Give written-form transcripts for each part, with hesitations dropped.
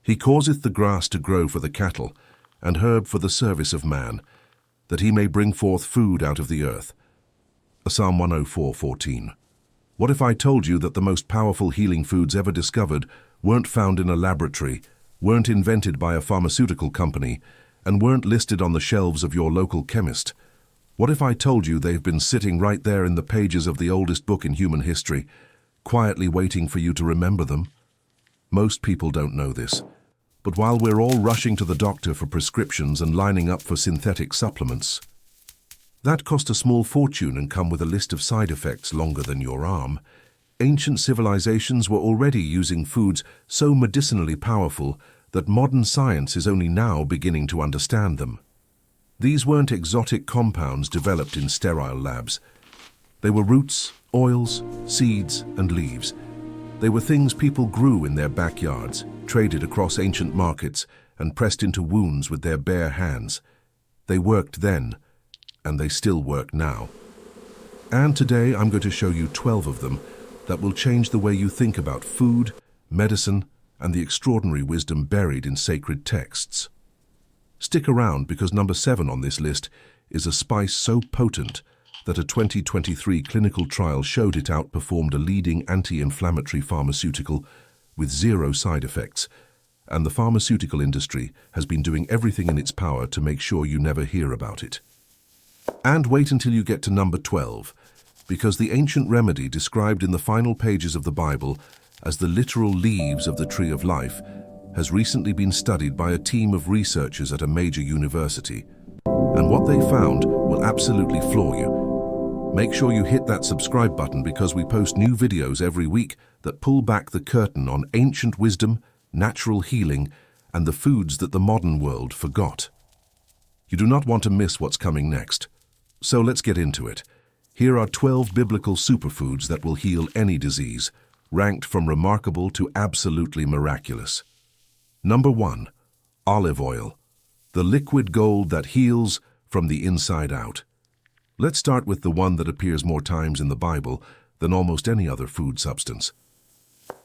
He causeth the grass to grow for the cattle, and herb for the service of man, that he may bring forth food out of the earth. Psalm 104:14. What if I told you that the most powerful healing foods ever discovered weren't found in a laboratory, weren't invented by a pharmaceutical company, and weren't listed on the shelves of your local chemist? What if I told you they've been sitting right there in the pages of the oldest book in human history, quietly waiting for you to remember them? Most people don't know this. But while we're all rushing to the doctor for prescriptions and lining up for synthetic supplements, that cost a small fortune and come with a list of side effects longer than your arm, ancient civilizations were already using foods so medicinally powerful that modern science is only now beginning to understand them. These weren't exotic compounds developed in sterile labs. They were roots, oils, seeds, and leaves. They were things people grew in their backyards, traded across ancient markets, and pressed into wounds with their bare hands. They worked then, and they still work now. And today I'm going to show you 12 of them that will change the way you think about food, medicine, and the extraordinary wisdom buried in sacred texts. Stick around because number 7 on this list is a spice so potent that a 2023 clinical trial showed it outperformed a leading anti-inflammatory pharmaceutical with 0 side effects, and the pharmaceutical industry has been doing everything in its power to make sure you never hear about it. And wait until you get to number 12, because the ancient remedy described in the final pages of the Bible as the literal leaves of the tree of life has recently been studied by a team of researchers at a major university. And what they found will absolutely floor you. Make sure you hit that subscribe button because we post new videos every week that pull back the curtain on ancient wisdom, natural healing, and the foods that the modern world forgot. You do not want to miss what's coming next. So let's get into it. Here are 12 biblical superfoods that will heal any disease, ranked from remarkable to absolutely miraculous. Number 1. Olive oil, the liquid gold that heals from the inside out. Let's start with the one that appears more times in the Bible than almost any other food substance.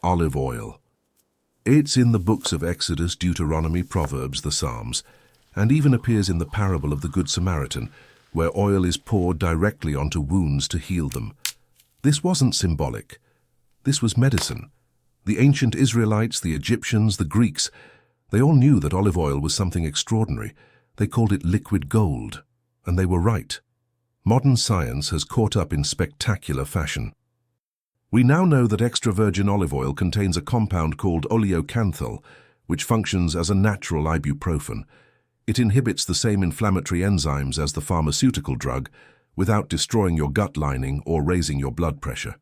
Olive oil. It's in the books of Exodus, Deuteronomy, Proverbs, the Psalms, and even appears in the parable of the Good Samaritan, where oil is poured directly onto wounds to heal them. This wasn't symbolic. This was medicine. The ancient Israelites, the Egyptians, the Greeks, they all knew that olive oil was something extraordinary. They called it liquid gold, and they were right. Modern science has caught up in spectacular fashion. We now know that extra virgin olive oil contains a compound called oleocanthal, which functions as a natural ibuprofen. It inhibits the same inflammatory enzymes as the pharmaceutical drug without destroying your gut lining or raising your blood pressure.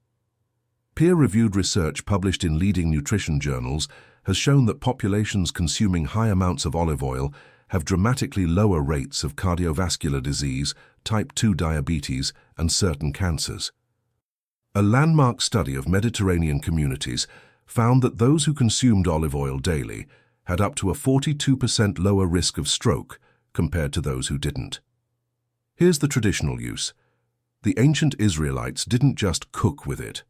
Peer-reviewed research published in leading nutrition journals has shown that populations consuming high amounts of olive oil have dramatically lower rates of cardiovascular disease, type 2 diabetes, and certain cancers. A landmark study of Mediterranean communities found that those who consumed olive oil daily had up to a 42% lower risk of stroke compared to those who didn't. Here's the traditional use. The ancient Israelites didn't just cook with it.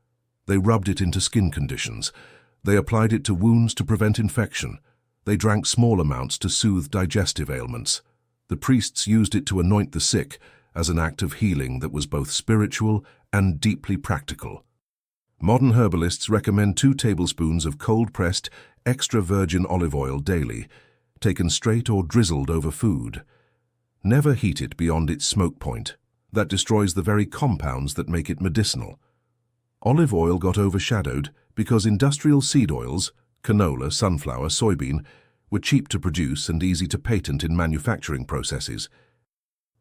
They rubbed it into skin conditions. They applied it to wounds to prevent infection. They drank small amounts to soothe digestive ailments. The priests used it to anoint the sick as an act of healing that was both spiritual and deeply practical. Modern herbalists recommend 2 tablespoons of cold-pressed, extra virgin olive oil daily, taken straight or drizzled over food. Never heat it beyond its smoke point. That destroys the very compounds that make it medicinal. Olive oil got overshadowed because industrial seed oils, canola, sunflower, soybean, were cheap to produce and easy to patent in manufacturing processes.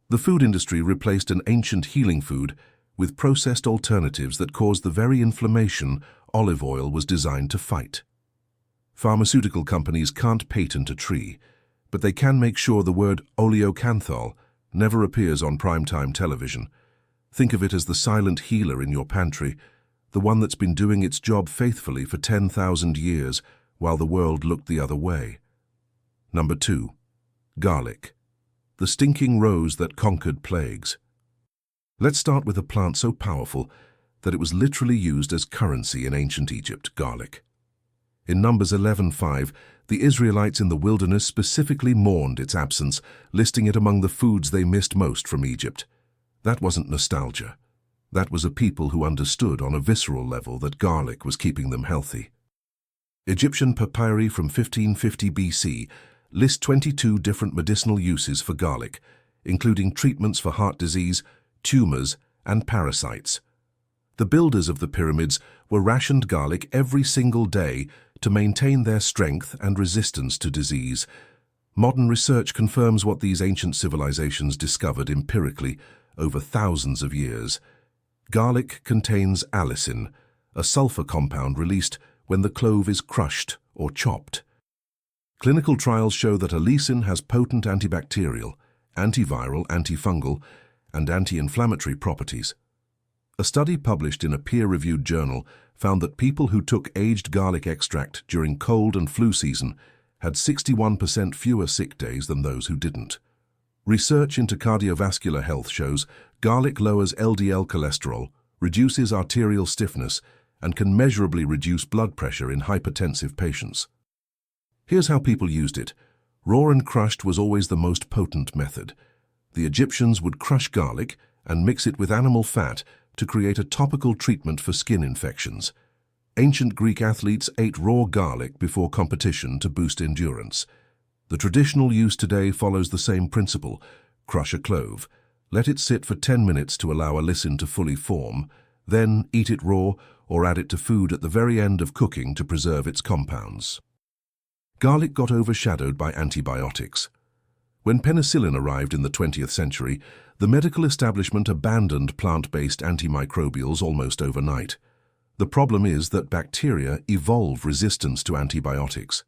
The food industry replaced an ancient healing food with processed alternatives that caused the very inflammation olive oil was designed to fight. Pharmaceutical companies can't patent a tree, but they can make sure the word oleocanthal never appears on primetime television. Think of it as the silent healer in your pantry, the one that's been doing its job faithfully for 10,000 years while the world looked the other way. Number 2. Garlic, the stinking rose that conquered plagues. Let's start with a plant so powerful that it was literally used as currency in ancient Egypt, garlic. In Numbers 11:5, the Israelites in the wilderness specifically mourned its absence, listing it among the foods they missed most from Egypt. That wasn't nostalgia. That was a people who understood on a visceral level that garlic was keeping them healthy. Egyptian papyri from 1550 BC list 22 different medicinal uses for garlic, including treatments for heart disease, tumors, and parasites. The builders of the pyramids were rationed garlic every single day to maintain their strength and resistance to disease. Modern research confirms what these ancient civilizations discovered empirically over thousands of years. Garlic contains allicin, a sulfur compound released when the clove is crushed or chopped. Clinical trials show that allicin has potent antibacterial, antiviral, antifungal, and anti-inflammatory properties. A study published in a peer-reviewed journal found that people who took aged garlic extract during cold and flu season had 61% fewer sick days than those who didn't. Research into cardiovascular health shows garlic lowers LDL cholesterol, reduces arterial stiffness, and can measurably reduce blood pressure in hypertensive patients. Here's how people used it. Raw and crushed was always the most potent method. The Egyptians would crush garlic and mix it with animal fat to create a topical treatment for skin infections. Ancient Greek athletes ate raw garlic before competition to boost endurance. The traditional use today follows the same principle. Crush a clove. Let it sit for 10 minutes to allow allicin to fully form, then eat it raw or add it to food at the very end of cooking to preserve its compounds. Garlic got overshadowed by antibiotics. When penicillin arrived in the 20th century, the medical establishment abandoned plant-based antimicrobials almost overnight. The problem is that bacteria evolve resistance to antibiotics.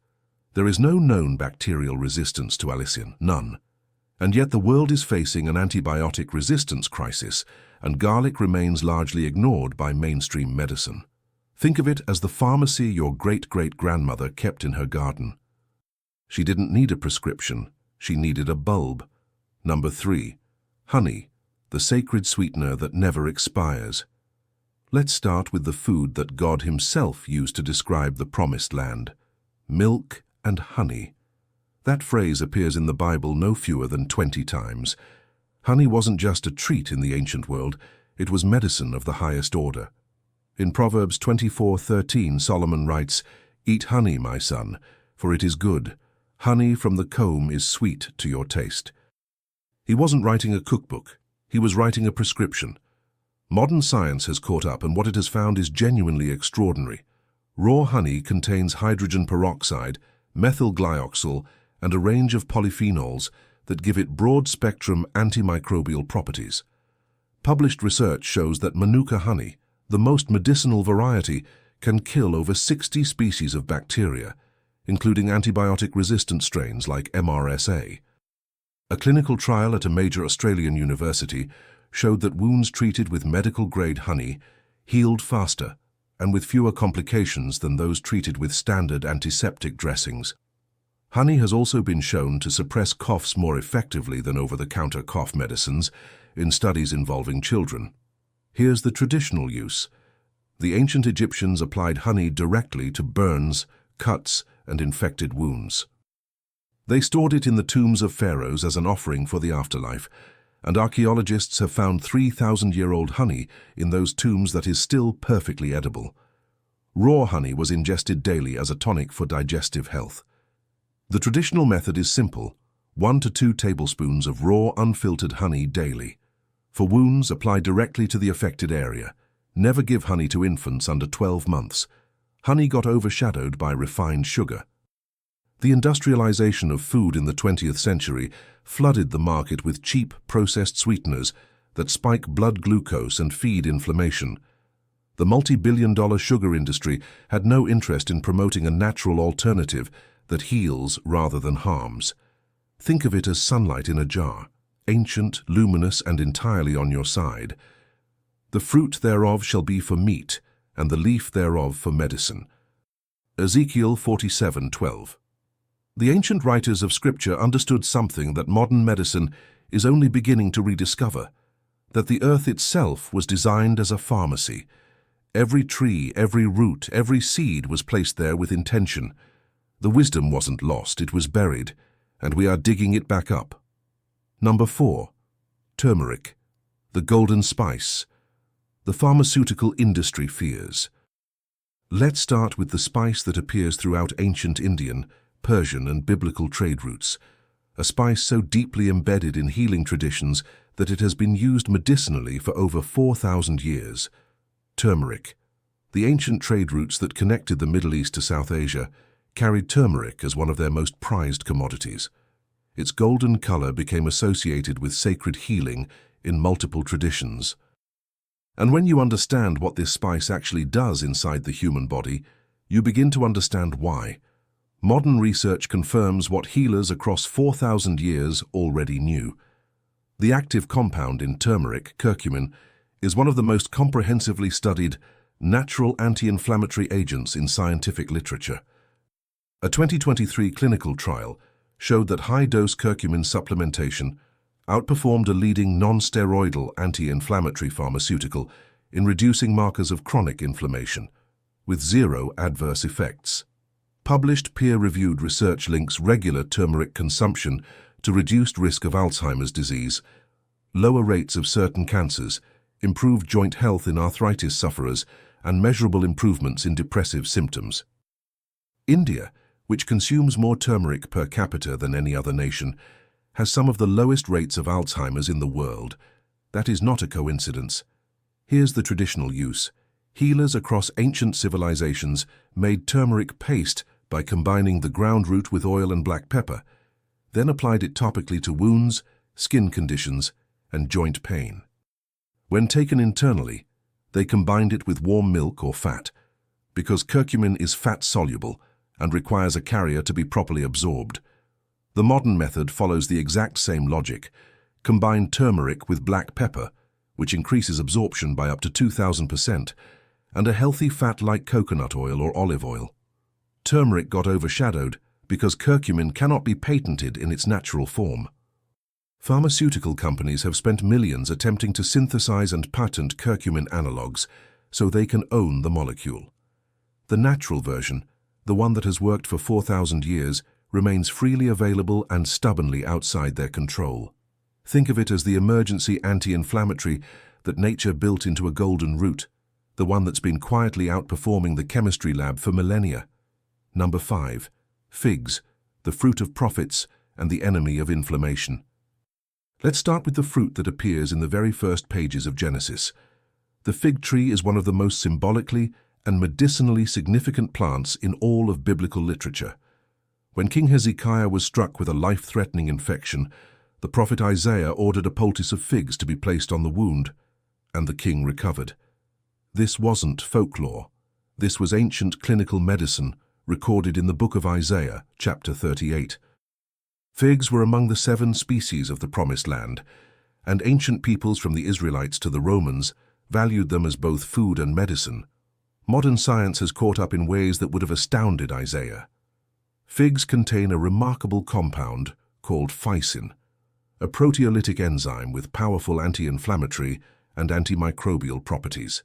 There is no known bacterial resistance to allicin, none. And yet the world is facing an antibiotic resistance crisis, and garlic remains largely ignored by mainstream medicine. Think of it as the pharmacy your great-great-grandmother kept in her garden. She didn't need a prescription, she needed a bulb. Number 3. Honey, the sacred sweetener that never expires. Let's start with the food that God Himself used to describe the Promised Land: milk and honey. That phrase appears in the Bible no fewer than 20 times. Honey wasn't just a treat in the ancient world, it was medicine of the highest order. In Proverbs 24:13, Solomon writes, "Eat honey, my son, for it is good. Honey from the comb is sweet to your taste." He wasn't writing a cookbook, he was writing a prescription. Modern science has caught up, and what it has found is genuinely extraordinary. Raw honey contains hydrogen peroxide, methyl glyoxal, and a range of polyphenols that give it broad-spectrum antimicrobial properties. Published research shows that Manuka honey, the most medicinal variety, can kill over 60 species of bacteria, including antibiotic-resistant strains like MRSA. A clinical trial at a major Australian university showed that wounds treated with medical-grade honey healed faster and with fewer complications than those treated with standard antiseptic dressings. Honey has also been shown to suppress coughs more effectively than over-the-counter cough medicines in studies involving children. Here's the traditional use. The ancient Egyptians applied honey directly to burns, cuts, and infected wounds. They stored it in the tombs of pharaohs as an offering for the afterlife, and archaeologists have found 3,000-year-old honey in those tombs that is still perfectly edible. Raw honey was ingested daily as a tonic for digestive health. The traditional method is simple: 1 to 2 tablespoons of raw, unfiltered honey daily. For wounds, apply directly to the affected area. Never give honey to infants under 12 months. Honey got overshadowed by refined sugar. The industrialization of food in the 20th century flooded the market with cheap, processed sweeteners that spike blood glucose and feed inflammation. The multi-billion-dollar sugar industry had no interest in promoting a natural alternative that heals rather than harms. Think of it as sunlight in a jar, ancient, luminous, and entirely on your side. The fruit thereof shall be for meat, and the leaf thereof for medicine. Ezekiel 47:12. The ancient writers of Scripture understood something that modern medicine is only beginning to rediscover: that the earth itself was designed as a pharmacy. Every tree, every root, every seed was placed there with intention. The wisdom wasn't lost, it was buried, and we are digging it back up. Number 4. Turmeric, the golden spice. The pharmaceutical industry fears. Let's start with the spice that appears throughout ancient Indian, Persian, and biblical trade routes. A spice so deeply embedded in healing traditions that it has been used medicinally for over 4,000 years. Turmeric. The ancient trade routes that connected the Middle East to South Asia carried turmeric as one of their most prized commodities. Its golden color became associated with sacred healing in multiple traditions. And when you understand what this spice actually does inside the human body, you begin to understand why. Modern research confirms what healers across 4,000 years already knew. The active compound in turmeric, curcumin, is one of the most comprehensively studied natural anti-inflammatory agents in scientific literature. A 2023 clinical trial showed that high-dose curcumin supplementation outperformed a leading non-steroidal anti-inflammatory pharmaceutical in reducing markers of chronic inflammation, with zero adverse effects. Published peer-reviewed research links regular turmeric consumption to reduced risk of Alzheimer's disease, lower rates of certain cancers, improved joint health in arthritis sufferers, and measurable improvements in depressive symptoms. India, which consumes more turmeric per capita than any other nation, has some of the lowest rates of Alzheimer's in the world. That is not a coincidence. Here's the traditional use. Healers across ancient civilizations made turmeric paste by combining the ground root with oil and black pepper, then applied it topically to wounds, skin conditions, and joint pain. When taken internally, they combined it with warm milk or fat, because curcumin is fat-soluble and requires a carrier to be properly absorbed. The modern method follows the exact same logic. Combine turmeric with black pepper, which increases absorption by up to 2,000%, and a healthy fat like coconut oil or olive oil. Turmeric got overshadowed because curcumin cannot be patented in its natural form. Pharmaceutical companies have spent millions attempting to synthesize and patent curcumin analogues so they can own the molecule. The natural version, the one that has worked for 4,000 years, remains freely available and stubbornly outside their control. Think of it as the emergency anti-inflammatory that nature built into a golden root, the one that's been quietly outperforming the chemistry lab for millennia. Number 5. Figs, the fruit of prophets and the enemy of inflammation. Let's start with the fruit that appears in the very first pages of Genesis. The fig tree is one of the most symbolically and medicinally significant plants in all of biblical literature. When King Hezekiah was struck with a life-threatening infection, the prophet Isaiah ordered a poultice of figs to be placed on the wound, and the king recovered. This wasn't folklore. This was ancient clinical medicine recorded in the book of Isaiah, chapter 38. Figs were among the 7 species of the Promised Land, and ancient peoples from the Israelites to the Romans valued them as both food and medicine. Modern science has caught up in ways that would have astounded Isaiah. Figs contain a remarkable compound called phycin, a proteolytic enzyme with powerful anti-inflammatory and antimicrobial properties.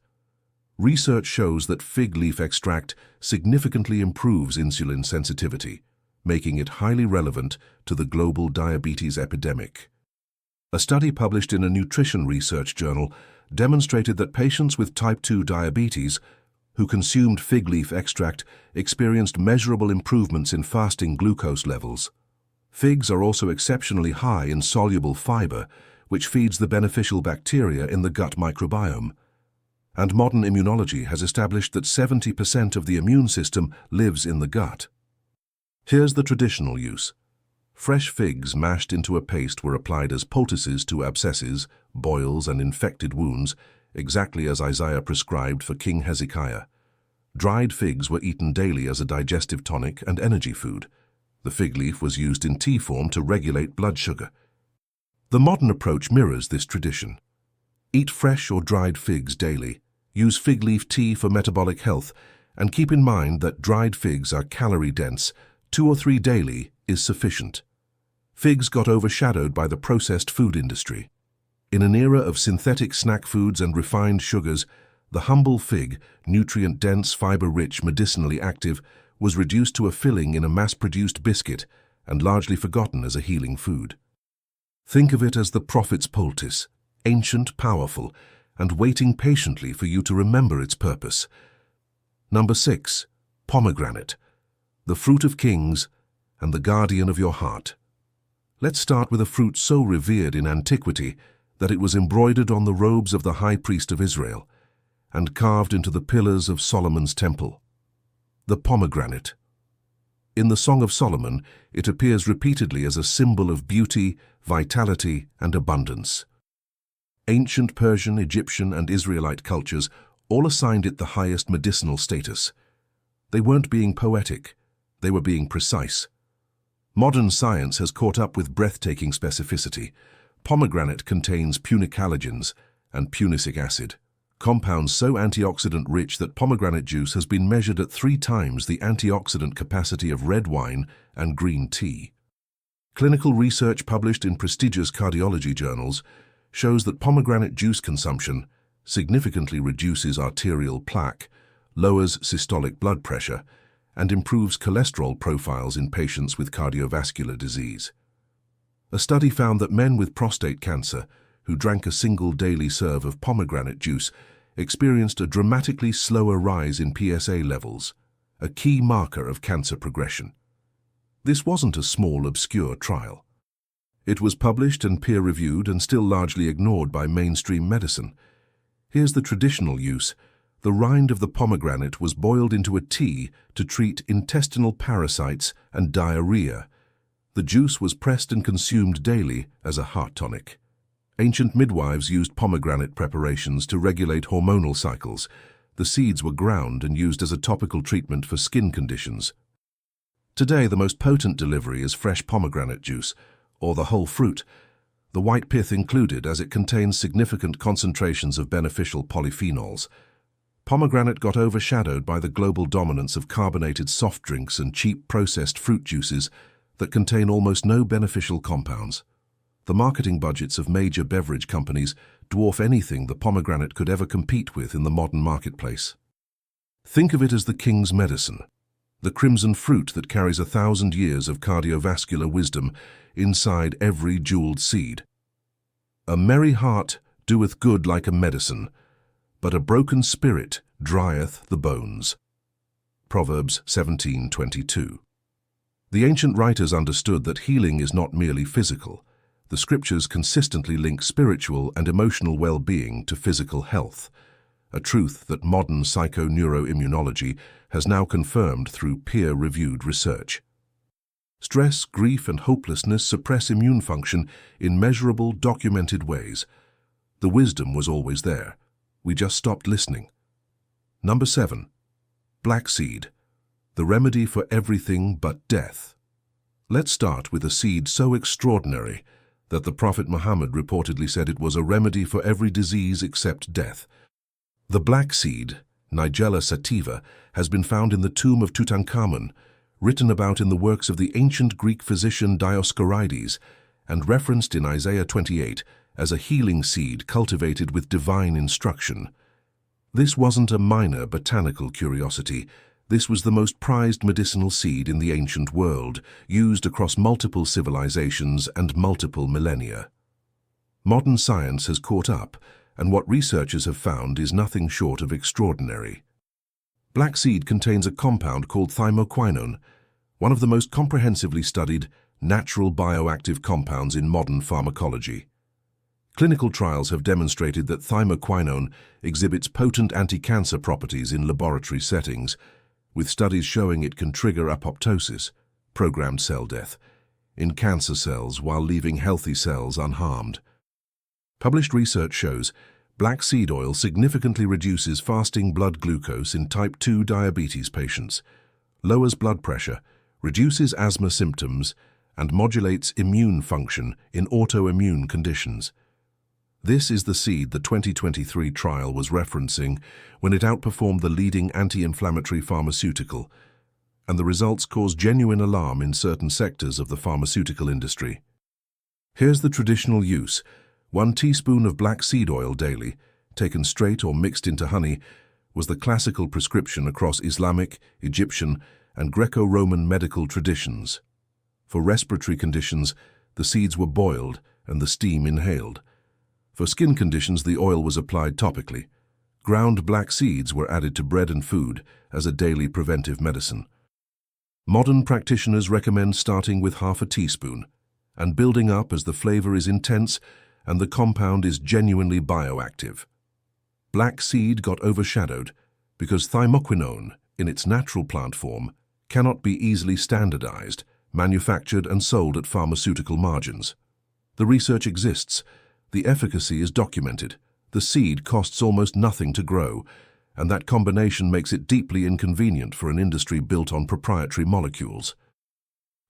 Research shows that fig leaf extract significantly improves insulin sensitivity, making it highly relevant to the global diabetes epidemic. A study published in a nutrition research journal demonstrated that patients with type 2 diabetes who consumed fig leaf extract experienced measurable improvements in fasting glucose levels. Figs are also exceptionally high in soluble fiber, which feeds the beneficial bacteria in the gut microbiome. And modern immunology has established that 70% of the immune system lives in the gut. Here's the traditional use. Fresh figs mashed into a paste were applied as poultices to abscesses, boils, and infected wounds, exactly as Isaiah prescribed for King Hezekiah. Dried figs were eaten daily as a digestive tonic and energy food. The fig leaf was used in tea form to regulate blood sugar. The modern approach mirrors this tradition. Eat fresh or dried figs daily. Use fig leaf tea for metabolic health, and keep in mind that dried figs are calorie-dense. 2 or 3 daily is sufficient. Figs got overshadowed by the processed food industry. In an era of synthetic snack foods and refined sugars, The humble fig, nutrient-dense, fiber-rich, medicinally active, was reduced to a filling in a mass-produced biscuit and largely forgotten as a healing food. Think of it as the prophet's poultice, ancient, powerful, and waiting patiently for you to remember its purpose. Number 6. Pomegranate, the fruit of kings and the guardian of your heart. Let's start with a fruit so revered in antiquity that it was embroidered on the robes of the high priest of Israel and carved into the pillars of Solomon's temple. The pomegranate. In the Song of Solomon, it appears repeatedly as a symbol of beauty, vitality, and abundance. Ancient Persian, Egyptian, and Israelite cultures all assigned it the highest medicinal status. They weren't being poetic, they were being precise. Modern science has caught up with breathtaking specificity. Pomegranate contains punicalagins and punicic acid, compounds so antioxidant-rich that pomegranate juice has been measured at 3 times the antioxidant capacity of red wine and green tea. Clinical research published in prestigious cardiology journals shows that pomegranate juice consumption significantly reduces arterial plaque, lowers systolic blood pressure, and improves cholesterol profiles in patients with cardiovascular disease. A study found that men with prostate cancer who drank a single daily serve of pomegranate juice experienced a dramatically slower rise in PSA levels, a key marker of cancer progression. This wasn't a small, obscure trial. It was published and peer-reviewed and still largely ignored by mainstream medicine. Here's the traditional use. The rind of the pomegranate was boiled into a tea to treat intestinal parasites and diarrhea. The juice was pressed and consumed daily as a heart tonic. Ancient midwives used pomegranate preparations to regulate hormonal cycles. The seeds were ground and used as a topical treatment for skin conditions. Today, the most potent delivery is fresh pomegranate juice, or the whole fruit, the white pith included, as it contains significant concentrations of beneficial polyphenols. Pomegranate got overshadowed by the global dominance of carbonated soft drinks and cheap processed fruit juices that contain almost no beneficial compounds. The marketing budgets of major beverage companies dwarf anything the pomegranate could ever compete with in the modern marketplace. Think of it as the king's medicine, the crimson fruit that carries 1,000 years of cardiovascular wisdom inside every jeweled seed. A merry heart doeth good like a medicine, but a broken spirit drieth the bones. Proverbs 17:22. The ancient writers understood that healing is not merely physical. The scriptures consistently link spiritual and emotional well-being to physical health, a truth that modern psychoneuroimmunology has now confirmed through peer-reviewed research. Stress, grief, and hopelessness suppress immune function in measurable, documented ways. The wisdom was always there. We just stopped listening. Number 7. Black seed, the remedy for everything but death. Let's start with a seed so extraordinary that the Prophet Muhammad reportedly said it was a remedy for every disease except death. The black seed, Nigella sativa, has been found in the tomb of Tutankhamun, written about in the works of the ancient Greek physician Dioscorides, and referenced in Isaiah 28 as a healing seed cultivated with divine instruction. This wasn't a minor botanical curiosity. This was the most prized medicinal seed in the ancient world, used across multiple civilizations and multiple millennia. Modern science has caught up, and what researchers have found is nothing short of extraordinary. Black seed contains a compound called thymoquinone, one of the most comprehensively studied natural bioactive compounds in modern pharmacology. Clinical trials have demonstrated that thymoquinone exhibits potent anti-cancer properties in laboratory settings, with studies showing it can trigger apoptosis, programmed cell death, in cancer cells while leaving healthy cells unharmed. Published research shows black seed oil significantly reduces fasting blood glucose in type 2 diabetes patients, lowers blood pressure, reduces asthma symptoms, and modulates immune function in autoimmune conditions. This is the seed the 2023 trial was referencing when it outperformed the leading anti-inflammatory pharmaceutical, and the results caused genuine alarm in certain sectors of the pharmaceutical industry. Here's the traditional use: 1 teaspoon of black seed oil daily, taken straight or mixed into honey, was the classical prescription across Islamic, Egyptian, and Greco-Roman medical traditions. For respiratory conditions, the seeds were boiled and the steam inhaled. For skin conditions, the oil was applied topically. Ground black seeds were added to bread and food as a daily preventive medicine. Modern practitioners recommend starting with half a teaspoon and building up as the flavor is intense and the compound is genuinely bioactive. Black seed got overshadowed because thymoquinone, in its natural plant form, cannot be easily standardized, manufactured and sold at pharmaceutical margins. The research exists, the efficacy is documented, the seed costs almost nothing to grow, and that combination makes it deeply inconvenient for an industry built on proprietary molecules.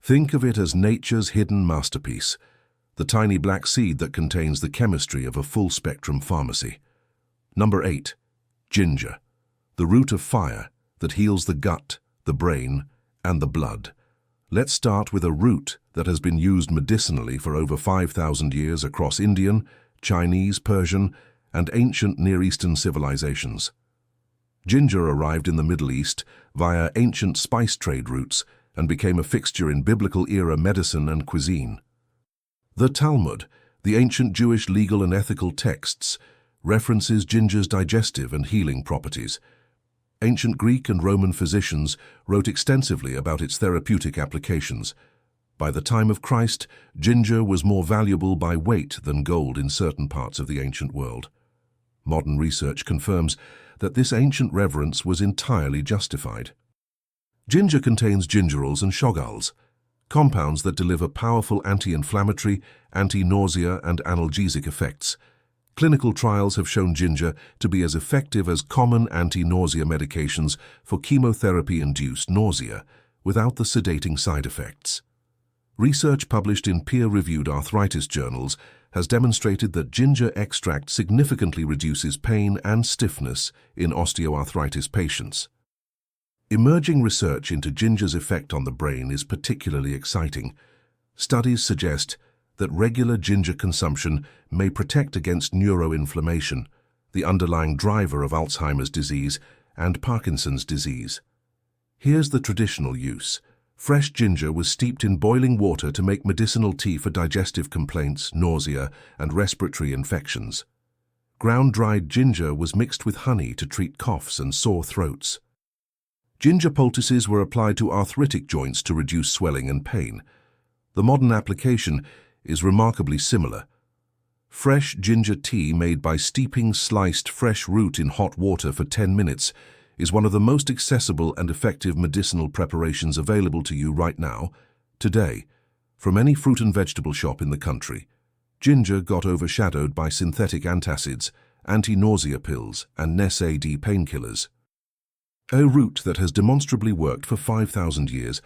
Think of it as nature's hidden masterpiece, the tiny black seed that contains the chemistry of a full-spectrum pharmacy. Number 8. Ginger, the root of fire that heals the gut, the brain, and the blood. Let's start with a root that has been used medicinally for over 5,000 years across Indian, Chinese, Persian, and ancient Near Eastern civilizations. Ginger arrived in the Middle East via ancient spice trade routes and became a fixture in biblical-era medicine and cuisine. The Talmud, the ancient Jewish legal and ethical texts, references ginger's digestive and healing properties. Ancient Greek and Roman physicians wrote extensively about its therapeutic applications. By the time of Christ, ginger was more valuable by weight than gold in certain parts of the ancient world. Modern research confirms that this ancient reverence was entirely justified. Ginger contains gingerols and shogalls, compounds that deliver powerful anti-inflammatory, anti-nausea, and analgesic effects. Clinical trials have shown ginger to be as effective as common anti-nausea medications for chemotherapy-induced nausea without the sedating side effects. Research published in peer-reviewed arthritis journals has demonstrated that ginger extract significantly reduces pain and stiffness in osteoarthritis patients. Emerging research into ginger's effect on the brain is particularly exciting. Studies suggest that regular ginger consumption may protect against neuroinflammation, the underlying driver of Alzheimer's disease and Parkinson's disease. Here's the traditional use. Fresh ginger was steeped in boiling water to make medicinal tea for digestive complaints, nausea, and respiratory infections. Ground-dried ginger was mixed with honey to treat coughs and sore throats. Ginger poultices were applied to arthritic joints to reduce swelling and pain. The modern application is remarkably similar. Fresh ginger tea made by steeping sliced fresh root in hot water for 10 minutes is one of the most accessible and effective medicinal preparations available to you right now, today, from any fruit and vegetable shop in the country. Ginger got overshadowed by synthetic antacids, anti-nausea pills, and NSAID painkillers. A root that has demonstrably worked for 5,000 years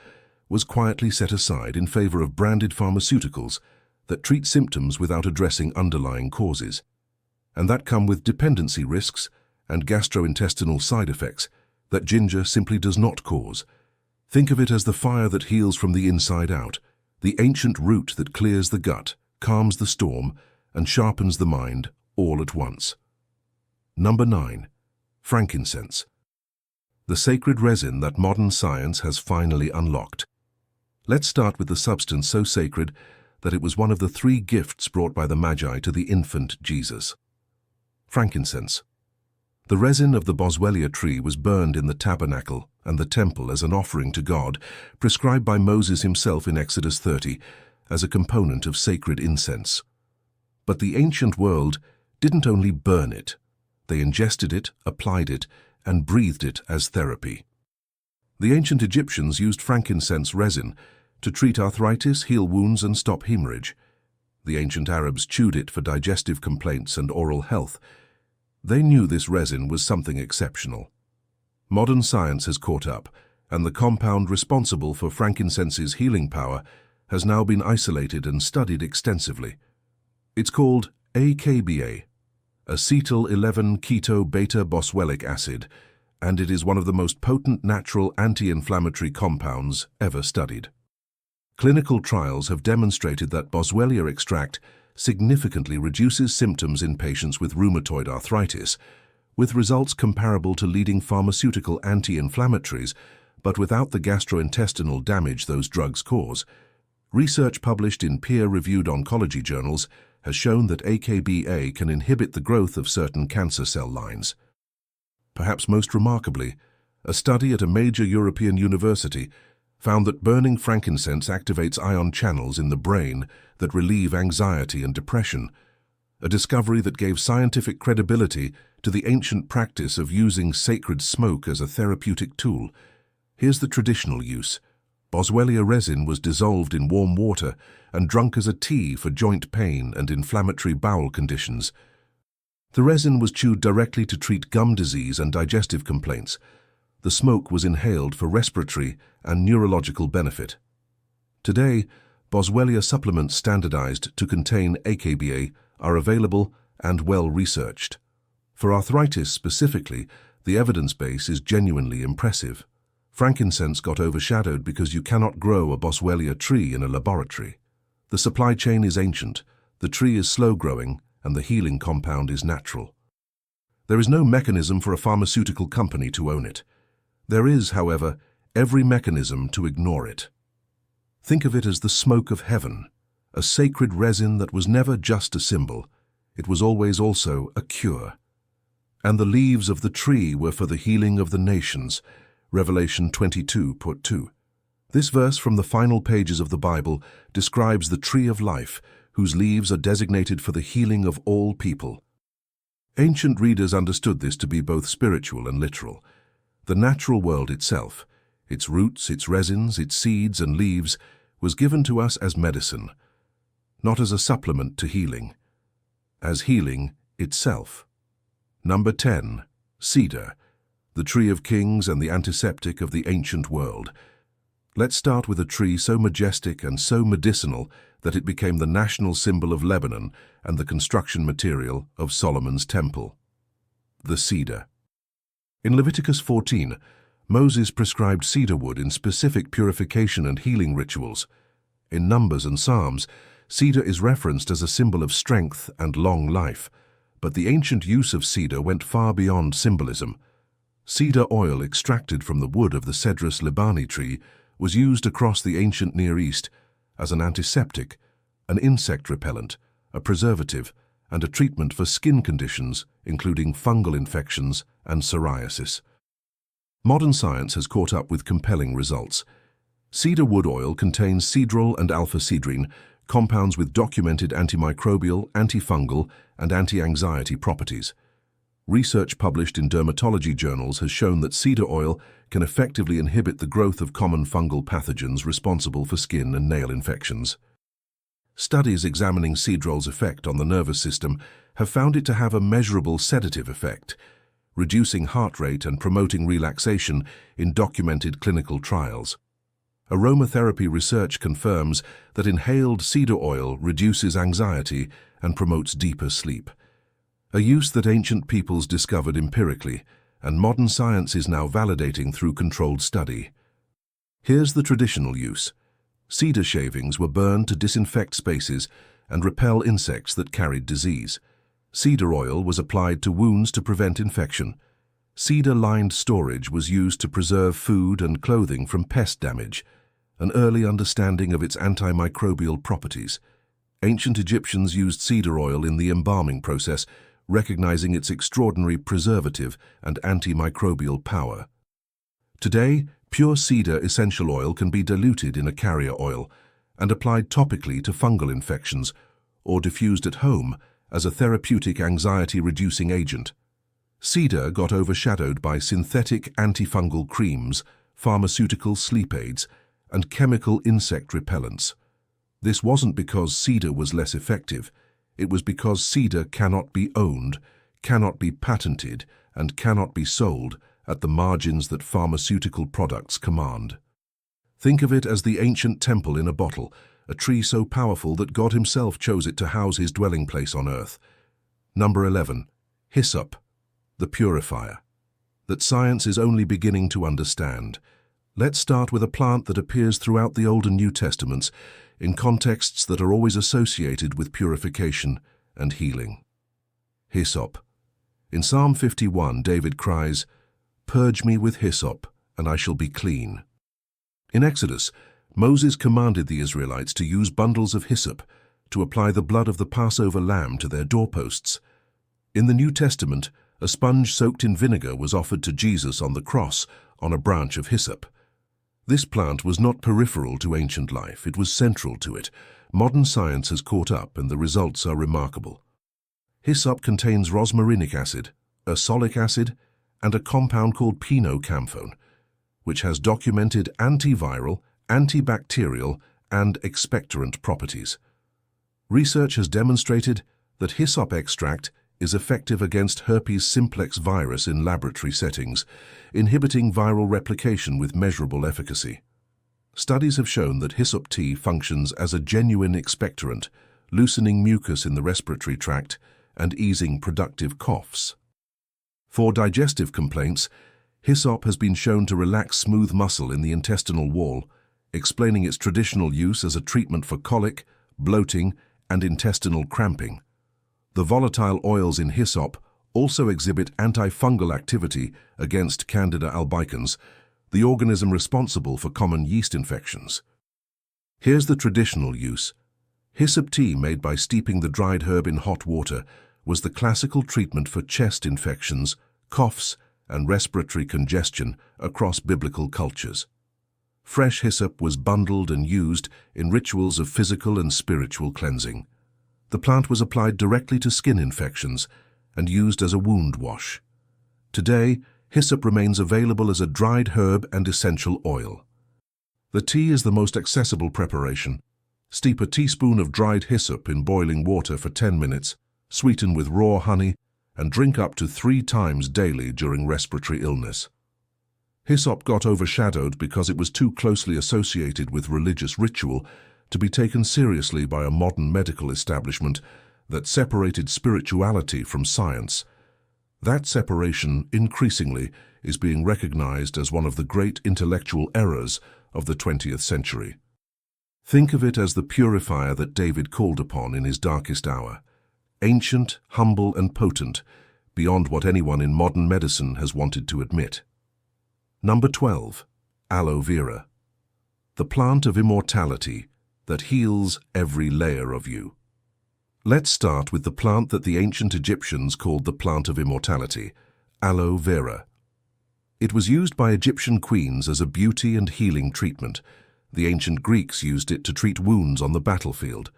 was quietly set aside in favor of branded pharmaceuticals that treat symptoms without addressing underlying causes, and that come with dependency risks and gastrointestinal side effects that ginger simply does not cause. Think of it as the fire that heals from the inside out, the ancient root that clears the gut, calms the storm, and sharpens the mind all at once. Number 9. Frankincense, the sacred resin that modern science has finally unlocked. Let's start with the substance so sacred that it was one of the 3 gifts brought by the Magi to the infant Jesus. Frankincense. The resin of the boswellia tree was burned in the tabernacle and the temple as an offering to God, prescribed by Moses himself in Exodus 30 as a component of sacred incense. But the ancient world didn't only burn it, they ingested it, applied it, and breathed it as therapy. The ancient Egyptians used frankincense resin to treat arthritis, heal wounds, and stop hemorrhage. The ancient Arabs chewed it for digestive complaints and oral health. They knew this resin was something exceptional. Modern science has caught up, and the compound responsible for frankincense's healing power has now been isolated and studied extensively. It's called AKBA, acetyl-11-keto-beta-boswellic acid, and it is one of the most potent natural anti-inflammatory compounds ever studied. Clinical trials have demonstrated that boswellia extract significantly reduces symptoms in patients with rheumatoid arthritis, with results comparable to leading pharmaceutical anti-inflammatories, but without the gastrointestinal damage those drugs cause. Research published in peer-reviewed oncology journals has shown that AKBA can inhibit the growth of certain cancer cell lines. Perhaps most remarkably, a study at a major European university found that burning frankincense activates ion channels in the brain that relieve anxiety and depression, a discovery that gave scientific credibility to the ancient practice of using sacred smoke as a therapeutic tool. Here's the traditional use. Boswellia resin was dissolved in warm water and drunk as a tea for joint pain and inflammatory bowel conditions. The resin was chewed directly to treat gum disease and digestive complaints. The smoke was inhaled for respiratory and neurological benefit. Today, Boswellia supplements standardized to contain AKBA are available and well researched. For arthritis specifically, the evidence base is genuinely impressive. Frankincense got overshadowed because you cannot grow a Boswellia tree in a laboratory. The supply chain is ancient, the tree is slow-growing, and the healing compound is natural. There is no mechanism for a pharmaceutical company to own it. There is, however, every mechanism to ignore it. Think of it as the smoke of heaven, a sacred resin that was never just a symbol. It was always also a cure. And the leaves of the tree were for the healing of the nations. Revelation 22:2. This verse from the final pages of the Bible describes the tree of life, whose leaves are designated for the healing of all people. Ancient readers understood this to be both spiritual and literal. The natural world itself, its roots, its resins, its seeds and leaves, was given to us as medicine, not as a supplement to healing, as healing itself. Number 10. Cedar, the tree of kings and the antiseptic of the ancient world. Let's start with a tree so majestic and so medicinal that it became the national symbol of Lebanon and the construction material of Solomon's temple. The cedar. In Leviticus 14, Moses prescribed cedar wood in specific purification and healing rituals. In Numbers and Psalms, cedar is referenced as a symbol of strength and long life, but the ancient use of cedar went far beyond symbolism. Cedar oil extracted from the wood of the Cedrus libani tree was used across the ancient Near East as an antiseptic, an insect repellent, a preservative, and a treatment for skin conditions, including fungal infections and psoriasis. Modern science has caught up with compelling results. Cedar wood oil contains cedrol and alpha-cedrine, compounds with documented antimicrobial, antifungal, and anti-anxiety properties. Research published in dermatology journals has shown that cedar oil can effectively inhibit the growth of common fungal pathogens responsible for skin and nail infections. Studies examining cedrol's effect on the nervous system have found it to have a measurable sedative effect, reducing heart rate and promoting relaxation in documented clinical trials. Aromatherapy research confirms that inhaled cedar oil reduces anxiety and promotes deeper sleep, a use that ancient peoples discovered empirically, and modern science is now validating through controlled study. Here's the traditional use. Cedar shavings were burned to disinfect spaces and repel insects that carried disease. Cedar oil was applied to wounds to prevent infection. Cedar-lined storage was used to preserve food and clothing from pest damage, an early understanding of its antimicrobial properties. Ancient Egyptians used cedar oil in the embalming process, recognizing its extraordinary preservative and antimicrobial power. Today, pure cedar essential oil can be diluted in a carrier oil and applied topically to fungal infections or diffused at home as a therapeutic anxiety-reducing agent. Cedar got overshadowed by synthetic antifungal creams, pharmaceutical sleep aids, and chemical insect repellents. This wasn't because cedar was less effective. It was because cedar cannot be owned, cannot be patented, and cannot be sold at the margins that pharmaceutical products command. Think of it as the ancient temple in a bottle, a tree so powerful that God himself chose it to house his dwelling place on earth. Number 11. Hyssop, the purifier, that science is only beginning to understand. Let's start with a plant that appears throughout the Old and New Testaments in contexts that are always associated with purification and healing. Hyssop. In Psalm 51, David cries, "Purge me with hyssop, and I shall be clean." In Exodus, Moses commanded the Israelites to use bundles of hyssop to apply the blood of the Passover lamb to their doorposts. In the New Testament, a sponge soaked in vinegar was offered to Jesus on the cross on a branch of hyssop. This plant was not peripheral to ancient life, it was central to it. Modern science has caught up and the results are remarkable. Hyssop contains rosmarinic acid, ursolic acid, and a compound called pineocamphone, which has documented antiviral, antibacterial, and expectorant properties. Research has demonstrated that hyssop extract is effective against herpes simplex virus in laboratory settings, inhibiting viral replication with measurable efficacy. Studies have shown that hyssop tea functions as a genuine expectorant, loosening mucus in the respiratory tract and easing productive coughs. For digestive complaints, hyssop has been shown to relax smooth muscle in the intestinal wall, explaining its traditional use as a treatment for colic, bloating, and intestinal cramping. The volatile oils in hyssop also exhibit antifungal activity against Candida albicans, the organism responsible for common yeast infections. Here's the traditional use. Hyssop tea made by steeping the dried herb in hot water was the classical treatment for chest infections, coughs, and respiratory congestion across biblical cultures. Fresh hyssop was bundled and used in rituals of physical and spiritual cleansing. The plant was applied directly to skin infections and used as a wound wash. Today, hyssop remains available as a dried herb and essential oil. The tea is the most accessible preparation. Steep a teaspoon of dried hyssop in boiling water for 10 minutes, sweeten with raw honey, and drink up to 3 times daily during respiratory illness. Hyssop got overshadowed because it was too closely associated with religious ritual to be taken seriously by a modern medical establishment that separated spirituality from science. That separation, increasingly, is being recognized as one of the great intellectual errors of the 20th century. Think of it as the purifier that David called upon in his darkest hour. Ancient, humble, and potent, beyond what anyone in modern medicine has wanted to admit. Number 12. Aloe vera. The plant of immortality that heals every layer of you. Let's start with the plant that the ancient Egyptians called the plant of immortality, aloe vera. It was used by Egyptian queens as a beauty and healing treatment. The ancient Greeks used it to treat wounds on the battlefield.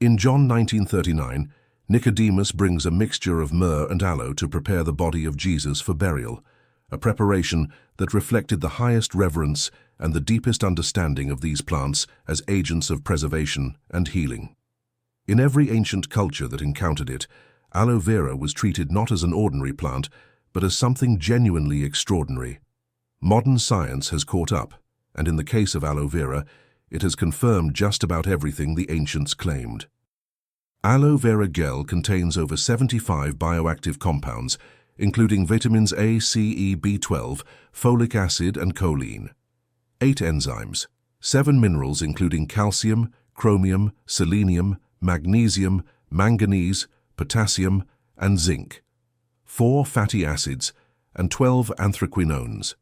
In John 19:39, Nicodemus brings a mixture of myrrh and aloe to prepare the body of Jesus for burial, a preparation that reflected the highest reverence and the deepest understanding of these plants as agents of preservation and healing. In every ancient culture that encountered it, aloe vera was treated not as an ordinary plant, but as something genuinely extraordinary. Modern science has caught up, and in the case of aloe vera, it has confirmed just about everything the ancients claimed. Aloe vera gel contains over 75 bioactive compounds, including vitamins A, C, E, B12, folic acid, and choline. 8 enzymes, 7 minerals including calcium, chromium, selenium, magnesium, manganese, potassium, and zinc, 4 fatty acids, and 12 anthraquinones.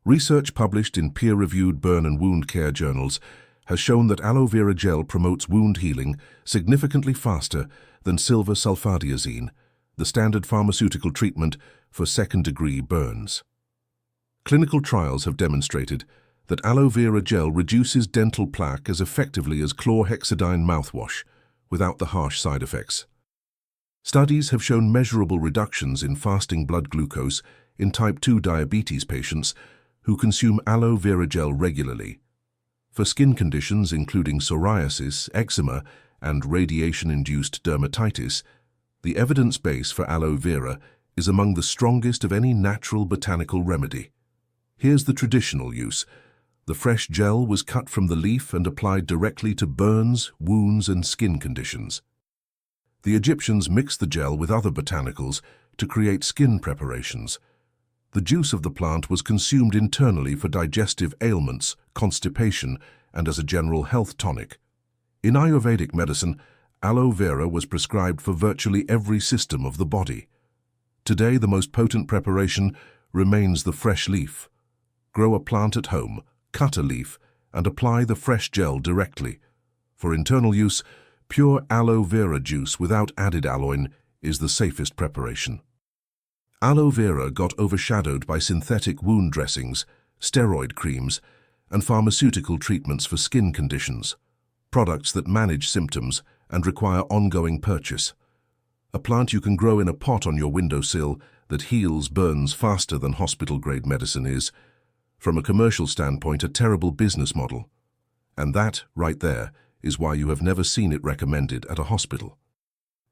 Research published in peer-reviewed burn and wound care journals has shown that aloe vera gel promotes wound healing significantly faster than silver sulfadiazine, the standard pharmaceutical treatment for second-degree burns. Clinical trials have demonstrated that aloe vera gel reduces dental plaque as effectively as chlorhexidine mouthwash, without the harsh side effects. Studies have shown measurable reductions in fasting blood glucose in type 2 diabetes patients who consume aloe vera gel regularly. For skin conditions including psoriasis, eczema, and radiation-induced dermatitis, the evidence base for aloe vera is among the strongest of any natural botanical remedy. Here's the traditional use. The fresh gel was cut from the leaf and applied directly to burns, wounds, and skin conditions. The Egyptians mixed the gel with other botanicals to create skin preparations. The juice of the plant was consumed internally for digestive ailments, constipation, and as a general health tonic. In Ayurvedic medicine, aloe vera was prescribed for virtually every system of the body. Today, the most potent preparation remains the fresh leaf. Grow a plant at home, cut a leaf, and apply the fresh gel directly. For internal use, pure aloe vera juice without added aloin is the safest preparation. Aloe vera got overshadowed by synthetic wound dressings, steroid creams, and pharmaceutical treatments for skin conditions, products that manage symptoms and require ongoing purchase. A plant you can grow in a pot on your windowsill that heals burns faster than hospital-grade medicine is, from a commercial standpoint, a terrible business model. And that, right there, is why you have never seen it recommended at a hospital.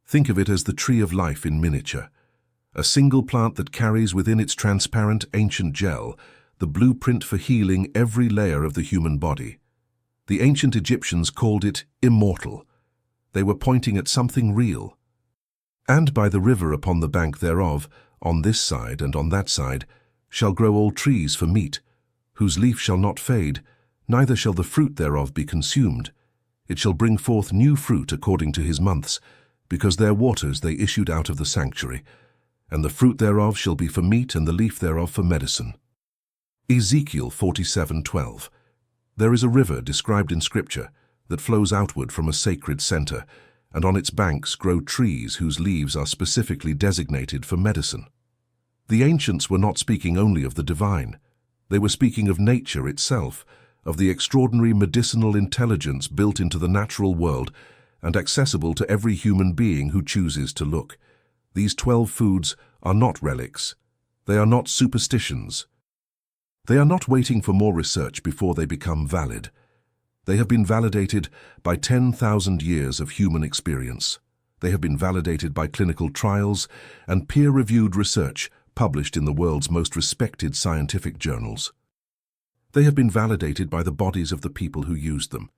Think of it as the tree of life in miniature. A single plant that carries within its transparent ancient gel the blueprint for healing every layer of the human body. The ancient Egyptians called it immortal. They were pointing at something real. And by the river upon the bank thereof, on this side and on that side, shall grow all trees for meat, whose leaf shall not fade, neither shall the fruit thereof be consumed. It shall bring forth new fruit according to his months, because their waters they issued out of the sanctuary, and the fruit thereof shall be for meat, and the leaf thereof for medicine. Ezekiel 47:12. There is a river described in Scripture that flows outward from a sacred center, and on its banks grow trees whose leaves are specifically designated for medicine. The ancients were not speaking only of the divine. They were speaking of nature itself, of the extraordinary medicinal intelligence built into the natural world and accessible to every human being who chooses to look. These 12 foods are not relics. They are not superstitions. They are not waiting for more research before they become valid. They have been validated by 10,000 years of human experience. They have been validated by clinical trials and peer-reviewed research published in the world's most respected scientific journals. They have been validated by the bodies of the people who used them,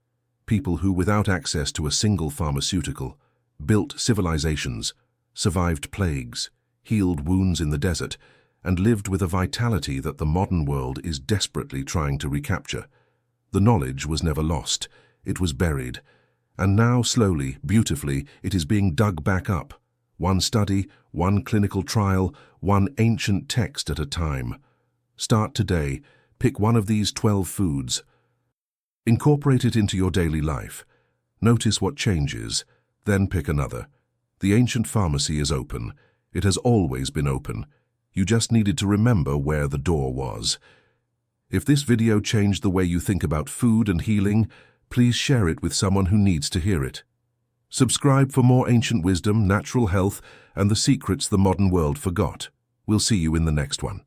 people who, without access to a single pharmaceutical, built civilizations, survived plagues, healed wounds in the desert, and lived with a vitality that the modern world is desperately trying to recapture. The knowledge was never lost, it was buried, and now slowly, beautifully, it is being dug back up. One study, one clinical trial, one ancient text at a time. Start today, pick one of these 12 foods. Incorporate it into your daily life. Notice what changes, then pick another. The ancient pharmacy is open. It has always been open. You just needed to remember where the door was. If this video changed the way you think about food and healing, please share it with someone who needs to hear it. Subscribe for more ancient wisdom, natural health, and the secrets the modern world forgot. We'll see you in the next one.